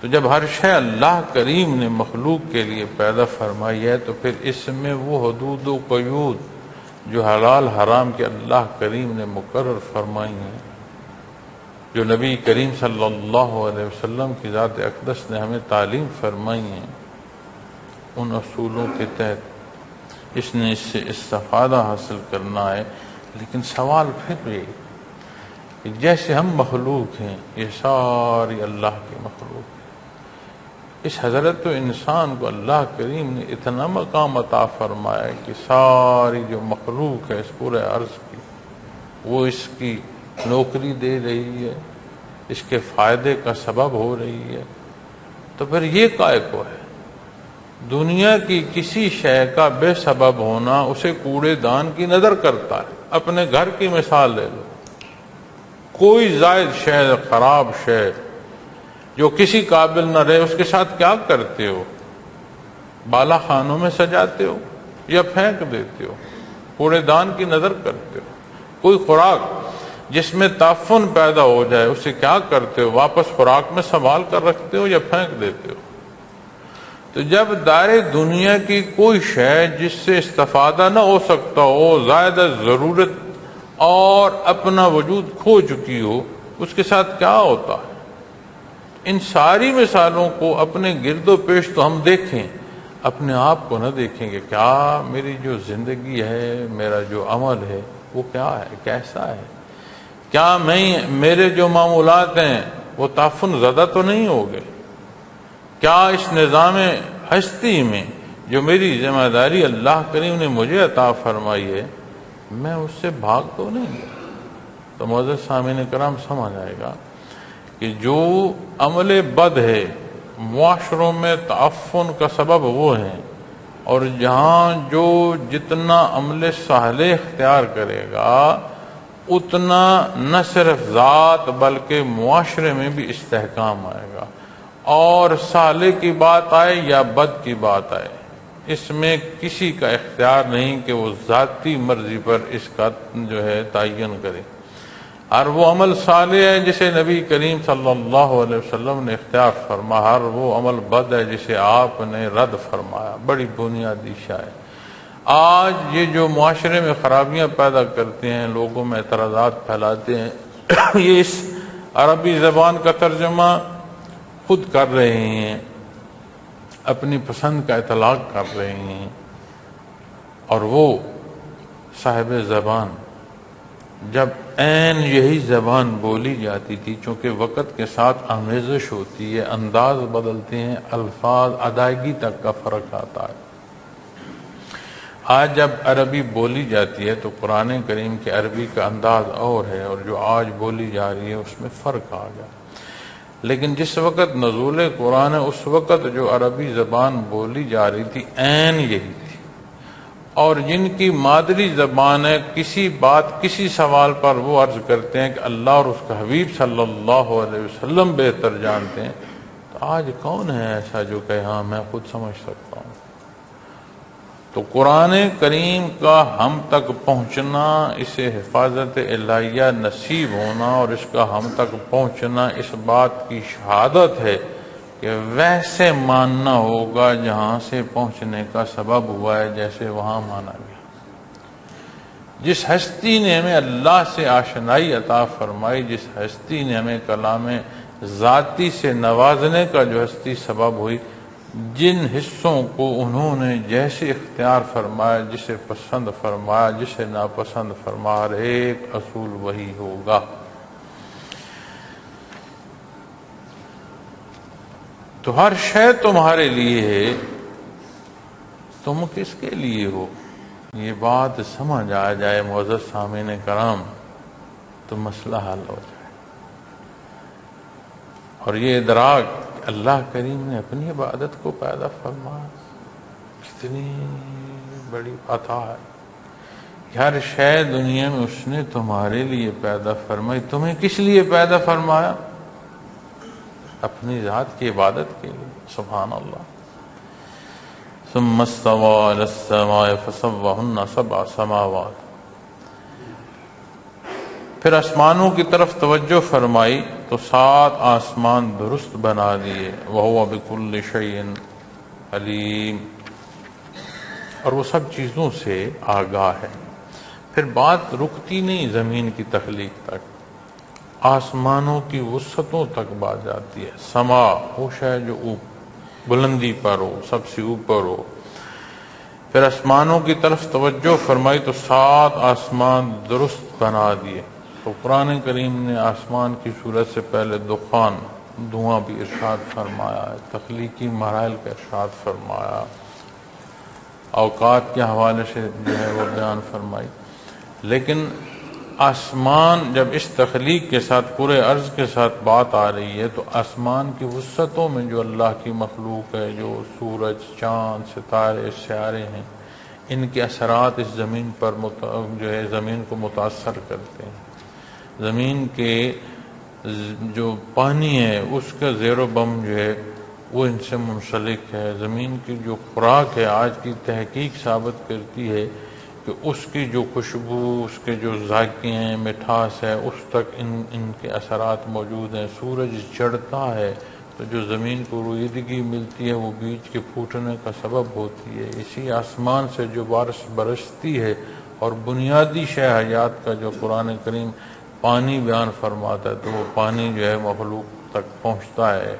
تو جب ہر شے اللہ کریم نے مخلوق کے لیے پیدا فرمائی ہے تو پھر اس میں وہ حدود و قیود جو حلال حرام کے اللہ کریم نے مقرر فرمائی ہیں جو نبی کریم صلی اللہ علیہ وسلم کی ذات اقدس نے ہمیں تعلیم فرمائی ہیں، ان اصولوں کے تحت اس نے اس سے استفادہ حاصل کرنا ہے۔ لیکن سوال پھر یہ کہ جیسے ہم مخلوق ہیں، یہ ساری اللہ کی مخلوق ہے، اس حضرت و انسان کو اللہ کریم نے اتنا مقام عطا فرمایا ہے کہ ساری جو مخلوق ہے اس پورے عرض کی، وہ اس کی نوکری دے رہی ہے، اس کے فائدے کا سبب ہو رہی ہے، تو پھر یہ کائے کو ہے؟ دنیا کی کسی شے کا بے سبب ہونا اسے کوڑے دان کی نظر کرتا ہے۔ اپنے گھر کی مثال لے لو، کوئی زائد شے، خراب شے جو کسی قابل نہ رہے، اس کے ساتھ کیا کرتے ہو؟ بالا خانوں میں سجاتے ہو یا پھینک دیتے ہو؟ کوڑے دان کی نظر کرتے ہو؟ کوئی خوراک جس میں تعفن پیدا ہو جائے اسے کیا کرتے ہو؟ واپس خوراک میں سنبھال کر رکھتے ہو یا پھینک دیتے ہو؟ تو جب دار دنیا کی کوئی شے جس سے استفادہ نہ ہو سکتا ہو، زائد ضرورت اور اپنا وجود کھو چکی ہو، اس کے ساتھ کیا ہوتا ہے؟ ان ساری مثالوں کو اپنے گرد و پیش تو ہم دیکھیں، اپنے آپ کو نہ دیکھیں کہ کیا میری جو زندگی ہے، میرا جو عمل ہے وہ کیا ہے، کیسا ہے؟ کیا میرے جو معمولات ہیں وہ تعفن زدہ تو نہیں ہو گئے؟ کیا اس نظام ہستی میں جو میری ذمہ داری اللہ کریم نے مجھے عطا فرمائی ہے، میں اس سے بھاگ تو نہیں گیا؟ تو معزز سامعین کرام سمجھ آئے گا کہ جو عمل بد ہے معاشروں میں تعفن کا سبب وہ ہیں، اور جہاں جو جتنا عمل صالح اختیار کرے گا اتنا نہ صرف ذات بلکہ معاشرے میں بھی استحکام آئے گا۔ اور صالح کی بات آئے یا بد کی بات آئے، اس میں کسی کا اختیار نہیں کہ وہ ذاتی مرضی پر اس کا جو ہے تعین کرے۔ ہر وہ عمل صالح ہے جسے نبی کریم صلی اللہ علیہ وسلم نے اختیار فرمایا، ہر وہ عمل بد ہے جسے آپ نے رد فرمایا۔ بڑی بنیادی شے ہے۔ آج یہ جو معاشرے میں خرابیاں پیدا کرتے ہیں، لوگوں میں اعتراضات پھیلاتے ہیں، یہ اس عربی زبان کا ترجمہ خود کر رہے ہیں، اپنی پسند کا اطلاق کر رہے ہیں، اور وہ صاحب زبان جب عین یہی زبان بولی جاتی تھی، چونکہ وقت کے ساتھ آمیزش ہوتی ہے، انداز بدلتے ہیں، الفاظ ادائیگی تک کا فرق آتا ہے۔ آج جب عربی بولی جاتی ہے تو قرآن کریم کے عربی کا انداز اور ہے، اور جو آج بولی جا رہی ہے اس میں فرق آ گیا۔ لیکن جس وقت نزول قرآن ہے اس وقت جو عربی زبان بولی جا رہی تھی عین یہی تھی، اور جن کی مادری زبان ہے کسی بات کسی سوال پر وہ عرض کرتے ہیں کہ اللہ اور اس کا حبیب صلی اللہ علیہ وسلم بہتر جانتے ہیں، تو آج کون ہے ایسا جو کہ ہاں میں خود سمجھ سکتا ہوں؟ تو قرآن کریم کا ہم تک پہنچنا، اسے حفاظت الہیہ نصیب ہونا اور اس کا ہم تک پہنچنا اس بات کی شہادت ہے کہ ویسے ماننا ہوگا جہاں سے پہنچنے کا سبب ہوا ہے، جیسے وہاں مانا گیا۔ جس ہستی نے ہمیں اللہ سے آشنائی عطا فرمائی، جس ہستی نے ہمیں کلام ذاتی سے نوازنے کا جو ہستی سبب ہوئی، جن حصوں کو انہوں نے جیسے اختیار فرمایا، جسے پسند فرمایا، جسے ناپسند فرمایا، ہر ایک اصول وہی ہوگا۔ تو ہر شے تمہارے لیے ہے، تم کس کے لیے ہو؟ یہ بات سمجھ آ جائے معزز سامعین کرام تو مسئلہ حل ہو جائے، اور یہ ادراک اللہ کریم نے اپنی عبادت کو پیدا فرمایا، کتنی بڑی عطا ہے۔ ہر شے دنیا میں اس نے تمہارے لیے پیدا فرمائی، تمہیں کس لیے پیدا فرمایا؟ اپنی ذات کی عبادت کے لیے۔ سبحان اللہ۔ ثم استوى على السماء فسواهن سبع سماوات، پھر آسمانوں کی طرف توجہ فرمائی تو 7 آسمان درست بنا دیے۔ وَهُوَ بِكُلِّ شَيْءٍ عَلِيمٌ، اور وہ سب چیزوں سے آگاہ ہے۔ پھر بات رکتی نہیں زمین کی تخلیق تک، آسمانوں کی وسعتوں تک بات جاتی ہے. سما وہ شے جو بلندی پر ہو، سب سے اوپر ہو. پھر آسمانوں کی طرف توجہ فرمائی تو 7 آسمان درست بنا دیے. تو قرآن کریم نے آسمان کی صورت سے پہلے دھواں بھی ارشاد فرمایا ہے، تخلیقی مراحل کا ارشاد فرمایا، اوقات کے حوالے سے جو ہے وہ بیان فرمائی. لیکن آسمان جب اس تخلیق کے ساتھ پورے عرض کے ساتھ بات آ رہی ہے تو آسمان کی وسعتوں میں جو اللہ کی مخلوق ہے، جو سورج، چاند، ستارے، سیارے ہیں، ان کے اثرات اس زمین پر جو ہے زمین کو متاثر کرتے ہیں. زمین کے جو پانی ہے اس کا زیر و بم جو ہے وہ ان سے منسلک ہے. زمین کی جو خوراک ہے آج کی تحقیق ثابت کرتی ہے کہ اس کی جو خوشبو، اس کے جو ذائقے ہیں، مٹھاس ہے، اس تک ان کے اثرات موجود ہیں. سورج چڑھتا ہے تو جو زمین کو رویدگی ملتی ہے وہ بیج کے پھوٹنے کا سبب ہوتی ہے. اسی آسمان سے جو بارش برستی ہے اور بنیادی شے حیات کا جو قرآن کریم پانی بیان فرماتا ہے تو وہ پانی جو ہے مخلوق تک پہنچتا ہے.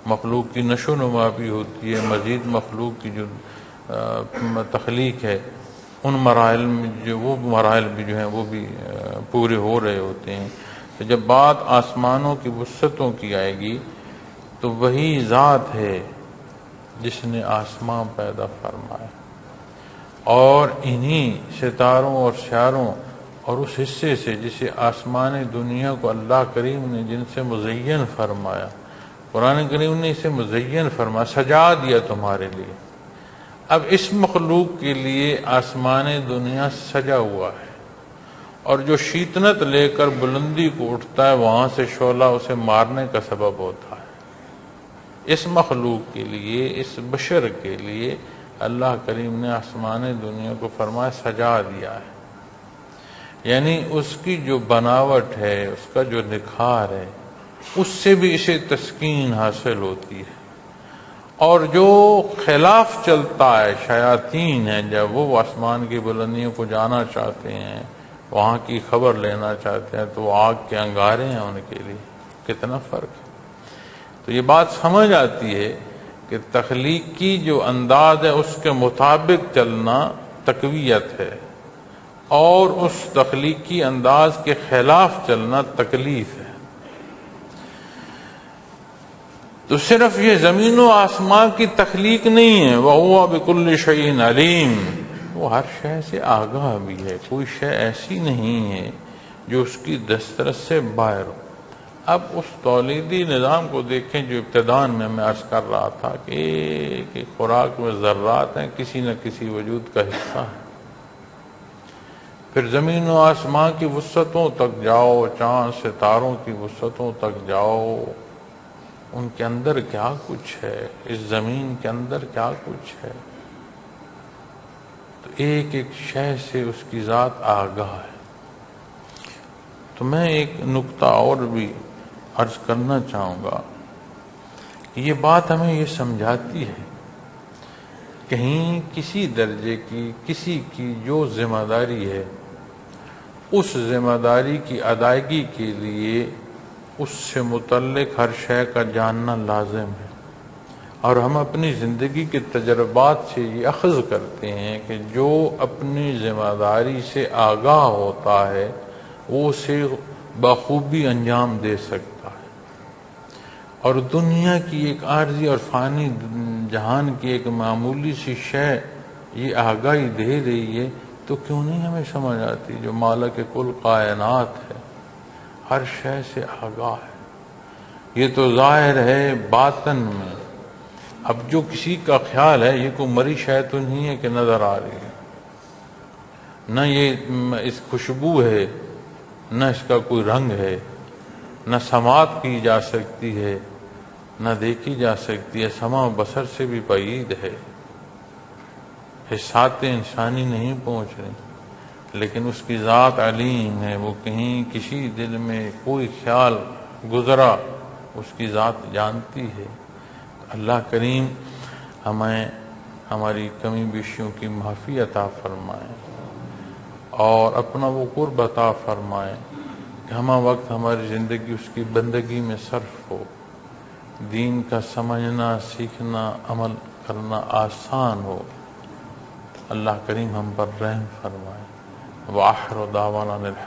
مخلوق کی نشو و نما بھی ہوتی ہے. مزید مخلوق کی جو تخلیق ہے ان مراحل میں وہ مراحل بھی جو ہیں وہ بھی پورے ہو رہے ہوتے ہیں. تو جب بات آسمانوں کی وسعتوں کی آئے گی تو وہی ذات ہے جس نے آسمان پیدا فرمایا، اور انہی ستاروں اور سیاروں اور اس حصے سے جسے آسمان دنیا کو اللہ کریم نے جن سے مزین فرمایا، قرآن کریم نے اسے مزین فرمایا، سجا دیا تمہارے لیے. اب اس مخلوق کے لیے آسمان دنیا سجا ہوا ہے، اور جو شیطنت لے کر بلندی کو اٹھتا ہے وہاں سے شعلہ اسے مارنے کا سبب ہوتا ہے. اس مخلوق کے لیے، اس بشر کے لیے اللہ کریم نے آسمان دنیا کو فرمایا سجا دیا ہے. یعنی اس کی جو بناوٹ ہے، اس کا جو نکھار ہے، اس سے بھی اسے تسکین حاصل ہوتی ہے. اور جو خلاف چلتا ہے، شیاطین ہیں، جب وہ آسمان کی بلندیوں کو جانا چاہتے ہیں، وہاں کی خبر لینا چاہتے ہیں، تو وہ آگ کے انگارے ہیں ان کے لیے. کتنا فرق ہے. تو یہ بات سمجھ آتی ہے کہ تخلیقی جو انداز ہے اس کے مطابق چلنا تقویت ہے، اور اس تخلیقی انداز کے خلاف چلنا تکلیف ہے. تو صرف یہ زمین و آسمان کی تخلیق نہیں ہے، وَهُوَ بِكُلِّ شَيْءٍ عَلِيمٌ، وہ ہر شے سے آگاہ بھی ہے. کوئی شے ایسی نہیں ہے جو اس کی دسترس سے باہر ہو. اب اس تولیدی نظام کو دیکھیں جو ابتداءً میں عرض کر رہا تھا کہ ایک خوراک میں ذرات ہیں، کسی نہ کسی وجود کا حصہ ہے. پھر زمین و آسمان کی وسعتوں تک جاؤ، چاند ستاروں کی وسعتوں تک جاؤ، ان کے اندر کیا کچھ ہے، اس زمین کے اندر کیا کچھ ہے. تو ایک ایک شے سے اس کی ذات آگاہ ہے. تو میں ایک نکتہ اور بھی عرض کرنا چاہوں گا. یہ بات ہمیں یہ سمجھاتی ہے کہیں کسی درجے کی کسی کی جو ذمہ داری ہے، اس ذمہ داری کی ادائیگی کے لیے اس سے متعلق ہر شے کا جاننا لازم ہے. اور ہم اپنی زندگی کے تجربات سے یہ اخذ کرتے ہیں کہ جو اپنی ذمہ داری سے آگاہ ہوتا ہے وہ اسے بخوبی انجام دے سکتا ہے. اور دنیا کی ایک عارضی اور فانی جہان کی ایک معمولی سی شے یہ آگاہی دے رہی ہے تو کیوں نہیں ہمیں سمجھ آتی؟ جو مالک کل کائنات ہے، ہر شے سے آگاہ ہے. یہ تو ظاہر ہے باطن میں. اب جو کسی کا خیال ہے یہ کوئی مری شے تو نہیں ہے کہ نظر آ رہی ہے، نہ یہ اس خوشبو ہے، نہ اس کا کوئی رنگ ہے، نہ سماعت کی جا سکتی ہے، نہ دیکھی جا سکتی ہے، سمع و بصر سے بھی بعید ہے، حسات انسانی نہیں پہنچ رہی. لیکن اس کی ذات علیم ہے، وہ کہیں کسی دل میں کوئی خیال گزرا اس کی ذات جانتی ہے. اللہ کریم ہمیں ہماری کمی بیشیوں کی معافی عطا فرمائے اور اپنا وہ قرب عطا فرمائے کہ ہمہ وقت ہماری زندگی اس کی بندگی میں صرف ہو، دین کا سمجھنا، سیکھنا، عمل کرنا آسان ہو۔ اللہ کریم ہم پر رحم فرمائے۔ وآخر دعوانا